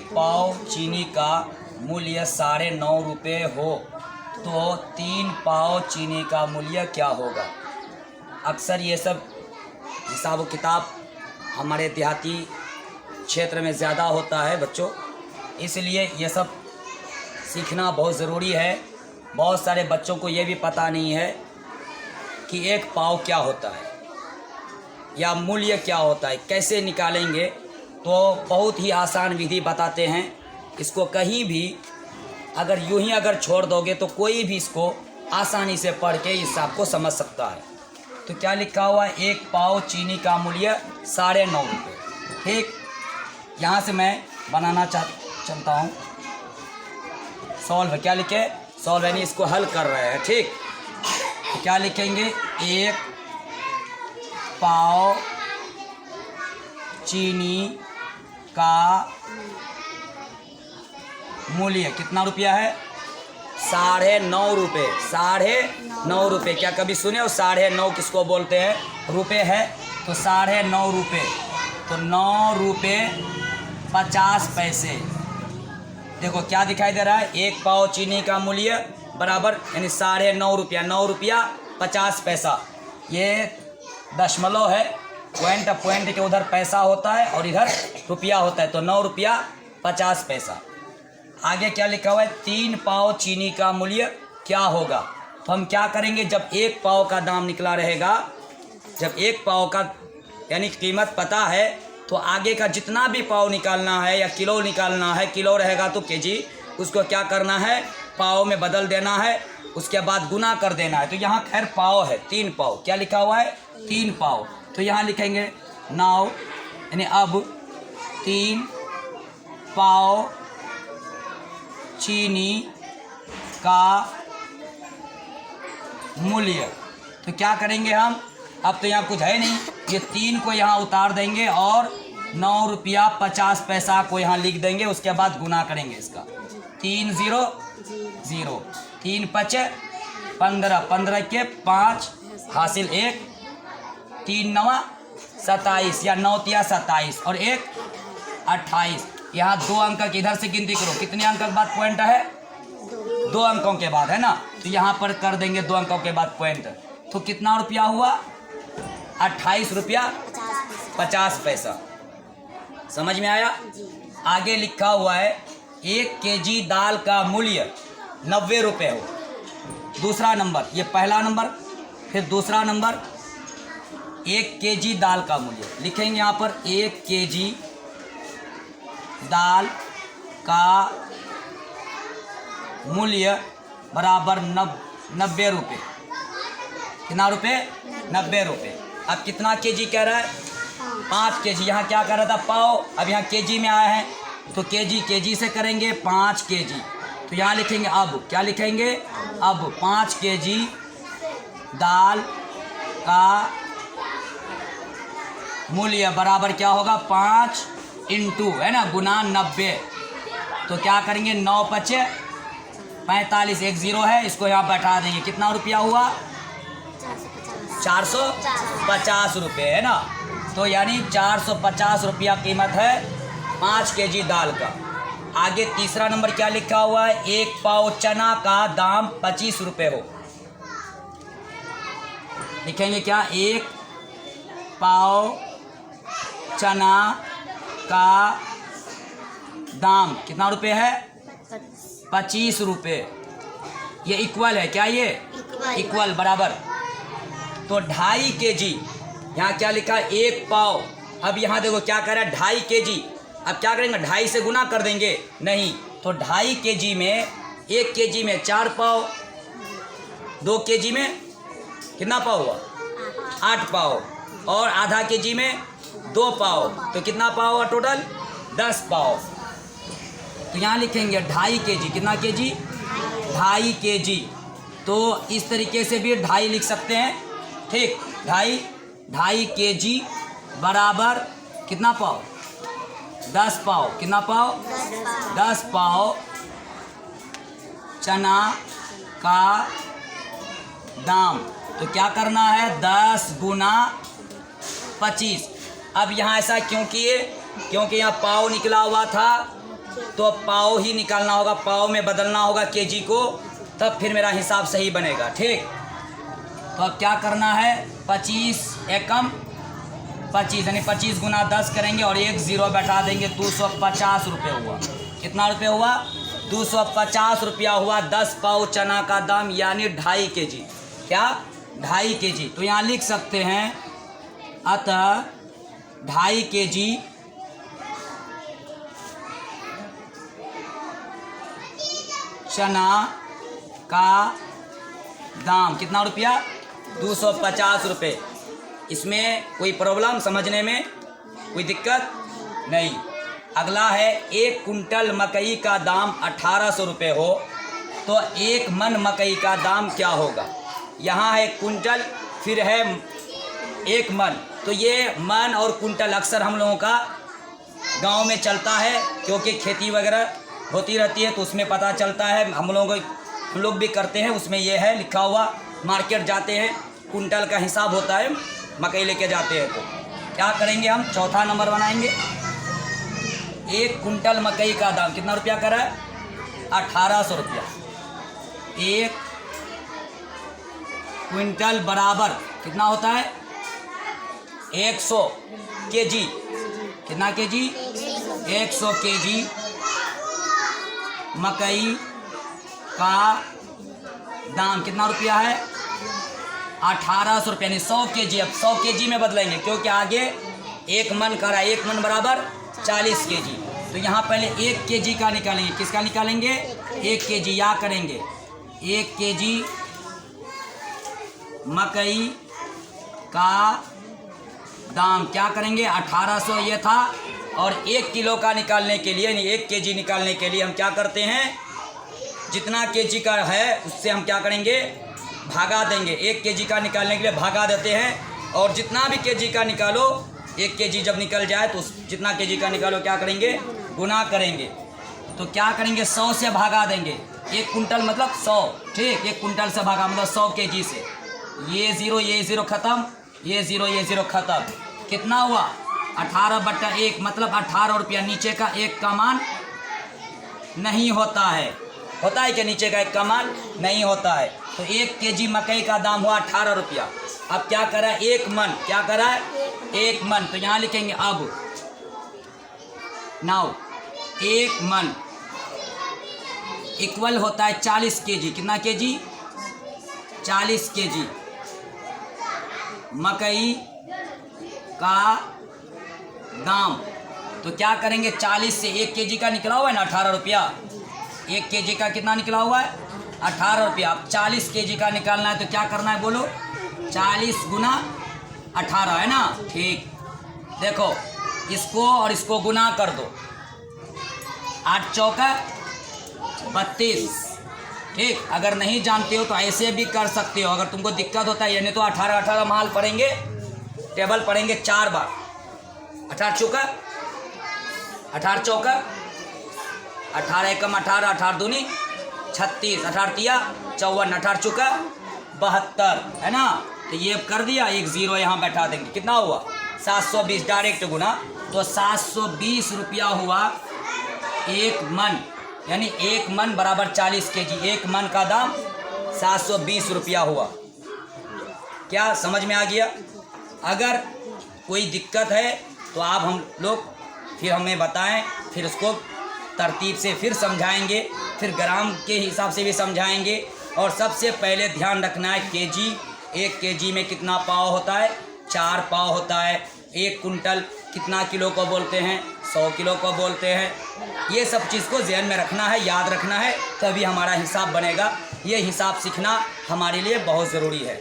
पाव चीनी का मूल्य 9.5 रुपये हो तो 3 पाव चीनी का मूल्य क्या होगा। अक्सर ये सब हिसाब किताब हमारे देहाती क्षेत्र में ज़्यादा होता है बच्चों, इसलिए ये सब सीखना बहुत ज़रूरी है। बहुत सारे बच्चों को ये भी पता नहीं है कि एक पाव क्या होता है या मूल्य क्या होता है, कैसे निकालेंगे। तो बहुत ही आसान विधि बताते हैं। इसको कहीं भी अगर यूं ही अगर छोड़ दोगे तो कोई भी इसको आसानी से पढ़ के इस हिसाब को समझ सकता है। तो क्या लिखा हुआ है, 1 पाव चीनी का मूल्य 9.5 रुपये। ठीक, यहाँ से मैं बनाना चलता हूँ। सॉल्व क्या लिखे, सॉल्व यानी इसको हल कर रहे हैं। ठीक, तो क्या लिखेंगे, 1 पाव चीनी का मूल्य कितना रुपया है, 9.5 रुपये। 9.5 रुपये, क्या कभी सुने हो 9.5 किसको बोलते हैं, रुपये है। तो 9.5 रुपये, तो 9 रुपये 50 पैसे। देखो क्या दिखाई दे रहा है, 1 पाव चीनी का मूल्य बराबर यानी 9.5 रुपया, 9 रुपया 50 पैसा। ये दशमलव है, पॉइंट के उधर पैसा होता है और इधर रुपया होता है, तो 9 रुपया 50 पैसा। आगे क्या लिखा हुआ है, 3 पाव चीनी का मूल्य क्या होगा। तो हम क्या करेंगे, जब 1 पाव का दाम निकला रहेगा, जब 1 पाव का यानी कीमत पता है, तो आगे का जितना भी पाव निकालना है या किलो निकालना है, किलो रहेगा तो केजी, उसको क्या करना है, पाव में बदल देना है, उसके बाद गुना कर देना है। तो यहाँ खैर पाव है, 3 पाव, क्या लिखा हुआ है, 3 पाव। तो यहाँ लिखेंगे नाउ यानी अब 3 पाव चीनी का मूल्य। तो क्या करेंगे हम, अब तो यहाँ कुछ है नहीं, ये 3 को यहाँ उतार देंगे और 9 रुपया 50 पैसा को यहाँ लिख देंगे। उसके बाद गुना करेंगे इसका, 3 0 0, 3 5 15, 15 के 5 हासिल 1, 3 9 27 या 9 तिया 27 और 1 28। यहाँ 2 अंक की इधर से गिनती करो, कितने अंक के बाद पॉइंट है, 2 अंकों के बाद है ना। तो यहाँ पर कर देंगे 2 अंकों के बाद पॉइंट। तो कितना रुपया हुआ, 28 रुपया 50 पैसा। समझ में आया। आगे लिखा हुआ है, 1 केजी दाल का मूल्य 90 रुपये हो। दूसरा नंबर, ये पहला नंबर, फिर दूसरा नंबर, 1 केजी दाल का मूल्य लिखेंगे यहाँ पर, 1 केजी दाल का मूल्य बराबर 90 रुपये। कितना रुपये, 90 रुपये। अब कितना केजी कह रहा है, 5 केजी। यहाँ क्या कर रहा था, पाव, अब यहाँ केजी में आया है तो केजी से करेंगे 5 केजी। तो यहाँ लिखेंगे अब, क्या लिखेंगे, अब 5 केजी दाल का मूल्य बराबर क्या होगा, 5 इंटू है ना गुना 90। तो क्या करेंगे, 9 5 45, 1 0 है, इसको यहाँ बैठा देंगे। कितना रुपया हुआ, 450 रुपये है ना। तो यानी 450 रुपया कीमत है 5 केजी दाल का। आगे तीसरा नंबर क्या लिखा हुआ है, 1 पाव चना का दाम 25 रुपये हो। लिखेंगे क्या, 1 पाव चना का दाम कितना रुपये है, 25 रुपये। ये इक्वल है, क्या ये इक्वल बराबर। तो 2.5 केजी, यहाँ क्या लिखा है, 1 पाव। अब यहाँ देखो क्या कर रहा है, 2.5 केजी। अब क्या करेंगे, 2.5 से गुना कर देंगे, नहीं। तो 2.5 केजी में, 1 केजी में 4 पाव, 2 केजी में कितना पाव हुआ, 8 पाव, और आधा केजी में 2 पाव। तो कितना पाव हुआ टोटल, 10 पाव। तो यहाँ लिखेंगे 2.5 केजी, कितना केजी, 2.5 केजी। तो इस तरीके से भी 2.5 लिख सकते हैं। ठीक, 2.5 केजी बराबर कितना पाव, 10 पाव। कितना पाव, 10 पाव चना का दाम। तो क्या करना है, 10 गुना 25। अब यहाँ ऐसा क्यों किए, क्योंकि यहाँ पाव निकला हुआ था तो पाव ही निकालना होगा, पाव में बदलना होगा केजी को, तब फिर मेरा हिसाब सही बनेगा। ठीक, तो अब क्या करना है, 25 एकम 25 यानी 25 गुना 10 करेंगे और एक ज़ीरो बैठा देंगे। 250 रुपये हुआ। कितना रुपये हुआ? 250 रुपया हुआ 10 पाव चना का दाम, यानी 2.5 केजी। क्या? 2.5 केजी। तो यहाँ लिख सकते हैं अतः 2.5 केजी चना का दाम कितना रुपया? 250 रुपये। इसमें कोई प्रॉब्लम समझने में, कोई दिक्कत नहीं। अगला है 1 कुंटल मकई का दाम 1800 रुपये हो तो 1 मन मकई का दाम क्या होगा? यहाँ है कुंटल, फिर है 1 मन। तो ये मन और कुंटल अक्सर हम लोगों का गांव में चलता है, क्योंकि खेती वगैरह होती रहती है तो उसमें पता चलता है। हम लोग भी करते हैं, उसमें ये है लिखा हुआ। मार्केट जाते हैं, कुंटल का हिसाब होता है, मकई लेके जाते हैं। तो क्या करेंगे हम? चौथा नंबर बनाएंगे। 1 कुंटल मकई का दाम कितना रुपया कर रहा है? 1800 रुपया। 1 क्विंटल बराबर कितना होता है? 100 केजी। कितना केजी? 100 केजी मकई का दाम कितना रुपया है? 1800 रुपये, यानी 100 केजी। अब 100 केजी में बदलेंगे, क्योंकि आगे 1 मन कर रहा है। 1 मन बराबर 40 केजी। तो यहाँ पहले 1 केजी का निकालेंगे। किसका निकालेंगे? 1 केजी। या करेंगे 1 केजी मकई का दाम क्या करेंगे? 1800 ये था। और 1 किलो का निकालने के लिए, यानी 1 केजी निकालने के लिए हम क्या करते हैं? जितना केजी का है उससे हम क्या करेंगे? भागा देंगे। 1 केजी का निकालने के लिए भागा देते हैं, और जितना भी केजी का निकालो, 1 केजी जब निकल जाए तो जितना केजी का निकालो क्या करेंगे? गुना करेंगे। तो क्या करेंगे? 100 से भागा देंगे। 1 कुंटल मतलब 100। ठीक, 1 कुंटल से भागा मतलब 100 केजी से। ये ज़ीरो ख़त्म, ये ज़ीरो ख़त्म। कितना हुआ? 18/1 मतलब 18 रुपया। नीचे का 1 का मान नहीं होता है। होता है क्या? नीचे का 1 का मान नहीं होता है। तो 1 केजी मकई का दाम हुआ 18 रुपया। अब क्या करा? 1 मन। क्या करा? 1 मन। तो यहाँ लिखेंगे अब नाउ 1 मन इक्वल होता है 40 केजी। कितना केजी? 40 केजी मकई का दाम। तो क्या करेंगे? 40 से 1 केजी का निकला हुआ है ना 18 रुपया। 1 केजी का कितना निकला हुआ है? 18 रुपया। अब 40 केजी का निकालना है तो क्या करना है बोलो? 40 गुना 18 है ना। ठीक, देखो इसको और इसको गुना कर दो। 8 चौका 32। ठीक, अगर नहीं जानते हो तो ऐसे भी कर सकते हो। अगर तुमको दिक्कत होता है, यानी तो 18 माल पढ़ेंगे, टेबल पढ़ेंगे 4 बार। 18 चौका 18 चौका 18 एकम 18, 18 दूनी 36, 18 तिया 54, 18 चौका 72 है ना। तो ये कर दिया, 1 ज़ीरो यहाँ बैठा देंगे। कितना हुआ? 720 डायरेक्ट गुना। तो 720 रुपया हुआ 1 मन, यानी 1 मन बराबर 40 केजी। 1 मन का दाम 720 रुपया हुआ। क्या समझ में आ गया? अगर कोई दिक्कत है तो आप हम लोग फिर हमें बताएं, फिर उसको तरतीब से फिर समझाएंगे, फिर ग्राम के हिसाब से भी समझाएंगे। और सबसे पहले ध्यान रखना है केजी। 1 केजी में कितना पाव होता है? 4 पाव होता है। 1 कुंटल कितना किलो को बोलते हैं? 100 किलो को बोलते हैं। ये सब चीज़ को ध्यान में रखना है, याद रखना है, तभी हमारा हिसाब बनेगा। ये हिसाब सीखना हमारे लिए बहुत ज़रूरी है।